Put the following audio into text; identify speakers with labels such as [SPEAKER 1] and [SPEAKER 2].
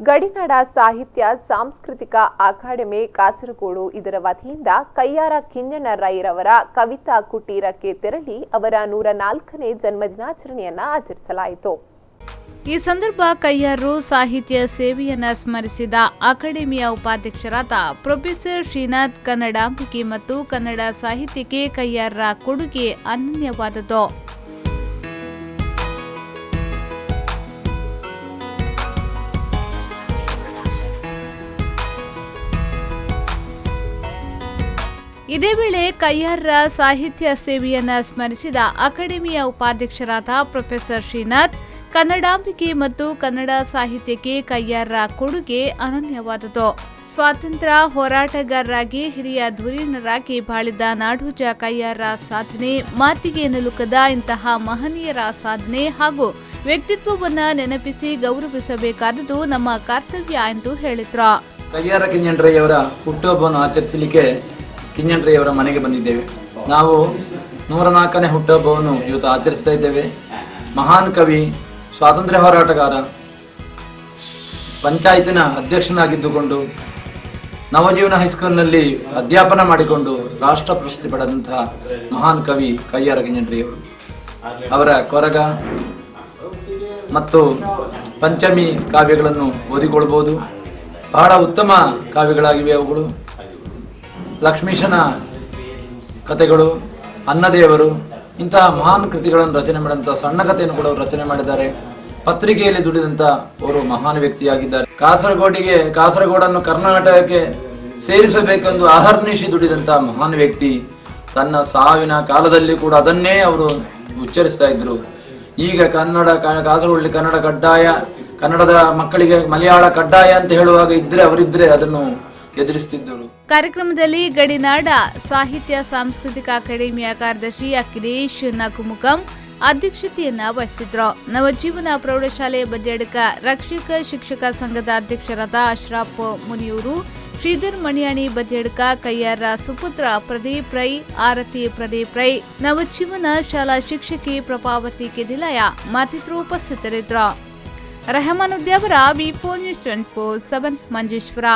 [SPEAKER 1] ಗಡಿನಾಡ ಸಾಹಿತ್ಯ ಸಾಂಸ್ಕೃತಿಕ ಅಕಾಡೆಮಿ ಕಾಸರಗೋಡು ಇದರ ವತಿಯಿಂದ ಕಯ್ಯಾರ ಕಿಞ್ಞಣ್ಣ ರೈರವರ ಕವಿತಾ ಕುಟೀರಕ್ಕೆ ತೆರಳಿ ಅವರ 104ನೇ ಜನ್ಮದಿನಾಚರಣೆಯನ್ನು ಆಚರಿಸಲಾಯಿತು.
[SPEAKER 2] ಈ ಸಂದರ್ಭ ಕಯ್ಯಾರರು ಸಾಹಿತ್ಯ ಸೇವೆಯನ್ನು ಸ್ಮರಿಸಿದ ಅಕಾಡೆಮಿಯ ಉಪಾಧ್ಯಕ್ಷರಾದ ಪ್ರೊಫೆಸರ್ ಶ್ರೀನಾಥ್ ಕನ್ನಡಾಂಬಿಕೆ ಮತ್ತು ಕನ್ನಡ ಸಾಹಿತ್ಯಕ್ಕೆ ಕಯ್ಯಾರರ ಕೊಡುಗೆ ಅನನ್ಯವಾದದ್ದು. ಇದೇ ವೇಳೆ ಕಯ್ಯಾರರ ಸಾಹಿತ್ಯ ಸೇವೆಯನ್ನು ಸ್ಮರಿಸಿದ ಅಕಾಡೆಮಿಯ ಉಪಾಧ್ಯಕ್ಷರಾದ ಪ್ರೊಫೆಸರ್ ಶ್ರೀನಾಥ್ ಕನ್ನಡಾಂಬಿಕೆ ಮತ್ತು ಕನ್ನಡ ಸಾಹಿತ್ಯಕ್ಕೆ ಕಯ್ಯಾರರ ಕೊಡುಗೆ ಅನನ್ಯವಾದದ್ದು. ಸ್ವಾತಂತ್ರ್ಯ ಹೋರಾಟಗಾರರಾಗಿ ಹಿರಿಯ ಧುರೀಣರಾಗಿ ಬಾಳಿದ ನಾಡೋಜ ಕಯ್ಯಾರರ ಸಾಧನೆ ಮಾತಿಗೆ ನಿಲುಕದ ಇಂತಹ ಮಹನೀಯರ ಸಾಧನೆ ಹಾಗೂ ವ್ಯಕ್ತಿತ್ವವನ್ನು ನೆನಪಿಸಿ ಗೌರವಿಸಬೇಕಾದುದು ನಮ್ಮ ಕರ್ತವ್ಯ ಎಂದು ಹೇಳಿದ್ರು.
[SPEAKER 3] ಕಯ್ಯಾರ ಕಿಞ್ಞಣ್ಣರವರ ಹುಟ್ಟುಹಬ್ಬವನ್ನು ಆಚರಿಸಲಿಕ್ಕೆ ಕಿಞ್ಞಣ್ಣರವರ ಮನೆಗೆ ಬಂದಿದ್ದೇವೆ. ನಾವು 104ನೇ ಹುಟ್ಟುಹಬ್ಬವನ್ನು ಇವತ್ತು ಆಚರಿಸ್ತಾ ಇದ್ದೇವೆ. ಮಹಾನ್ ಕವಿ, ಸ್ವಾತಂತ್ರ್ಯ ಹೋರಾಟಗಾರ, ಪಂಚಾಯತಿನ ಅಧ್ಯಕ್ಷನಾಗಿದ್ದುಕೊಂಡು ನವಜೀವನ ಹೈಸ್ಕೂಲ್ನಲ್ಲಿ ಅಧ್ಯಾಪನ ಮಾಡಿಕೊಂಡು ರಾಷ್ಟ್ರ ಪ್ರಶಸ್ತಿ ಪಡೆದಂತಹ ಮಹಾನ್ ಕವಿ ಕಯ್ಯಾರ ಕಿಞ್ಞಣ್ಣರವರು. ಅವರ ಕೊರಗ ಮತ್ತು ಪಂಚಮಿ ಕಾವ್ಯಗಳನ್ನು ಓದಿಕೊಳ್ಬೋದು. ಬಹಳ ಉತ್ತಮ ಕಾವ್ಯಗಳಾಗಿವೆ ಅವುಗಳು. ಲಕ್ಷ್ಮೀಶನ ಕಥೆಗಳು, ಅನ್ನದೇವರು, ಇಂತಹ ಮಹಾನ್ ಕೃತಿಗಳನ್ನು ರಚನೆ ಮಾಡಿದಂಥ ಸಣ್ಣ ಕಥೆಯನ್ನು ಕೂಡ ಅವರು ರಚನೆ ಮಾಡಿದ್ದಾರೆ. ಪತ್ರಿಕೆಯಲ್ಲಿ ದುಡಿದಂಥ ಅವರು ಮಹಾನ್ ವ್ಯಕ್ತಿಯಾಗಿದ್ದಾರೆ. ಕಾಸರಗೋಡನ್ನು ಕರ್ನಾಟಕಕ್ಕೆ ಸೇರಿಸಬೇಕೆಂದು ಅಹರ್ನಿಶಿ ದುಡಿದಂಥ ಮಹಾನ್ ವ್ಯಕ್ತಿ. ತನ್ನ ಸಾವಿನ ಕಾಲದಲ್ಲಿ ಕೂಡ ಅದನ್ನೇ ಅವರು ಉಚ್ಚರಿಸ್ತಾ ಇದ್ರು. ಈಗ ಕಾಸರಗೋಡಲ್ಲಿ ಕನ್ನಡ ಕಡ್ಡಾಯ, ಕನ್ನಡದ ಮಕ್ಕಳಿಗೆ ಮಲಯಾಳ ಕಡ್ಡಾಯ ಅಂತ ಹೇಳುವಾಗ ಅವರಿದ್ರೆ ಅದನ್ನು ಎದುರಿಸುತ್ತಿದ್ದರು.
[SPEAKER 2] ಕಾರ್ಯಕ್ರಮದಲ್ಲಿ ಗಡಿನಾಡ ಸಾಹಿತ್ಯ ಸಾಂಸ್ಕೃತಿಕ ಅಕಾಡೆಮಿಯ ಕಾರ್ಯದರ್ಶಿ ಅಖಿಲೇಶ್ ನಕುಮುಕಂ ಅಧ್ಯಕ್ಷತೆಯನ್ನ ವಹಿಸಿದ್ರು. ನವಜೀವನ ಪ್ರೌಢಶಾಲೆ ಬದಿಯಡ್ಕ ರಕ್ಷಕ ಶಿಕ್ಷಕ ಸಂಘದ ಅಧ್ಯಕ್ಷರಾದ ಅಶ್ರಫ್ ಮುನಿಯೂರು, ಶ್ರೀಧರ್ ಮಣಿಯಾಣಿ ಬದಿಯಡ್ಕ, ಕಯ್ಯಾರ ಸುಪುತ್ರ ಪ್ರದೀಪ್ ರೈ, ಆರತಿ ಪ್ರದೀಪ್ ರೈ, ನವಜೀವನ ಶಾಲಾ ಶಿಕ್ಷಕಿ ಪ್ರಭಾವತಿ ಕೆದಿಲಯ ಮತ್ತಿತರರು ಉಪಸ್ಥಿತರಿದ್ದರು. ರೆಹಮಾನ್ ಉದ್ಯಾವರ, ವಿ4 ನ್ಯೂಸ್ 24/7 ಮಂಜೇಶ್ವರ.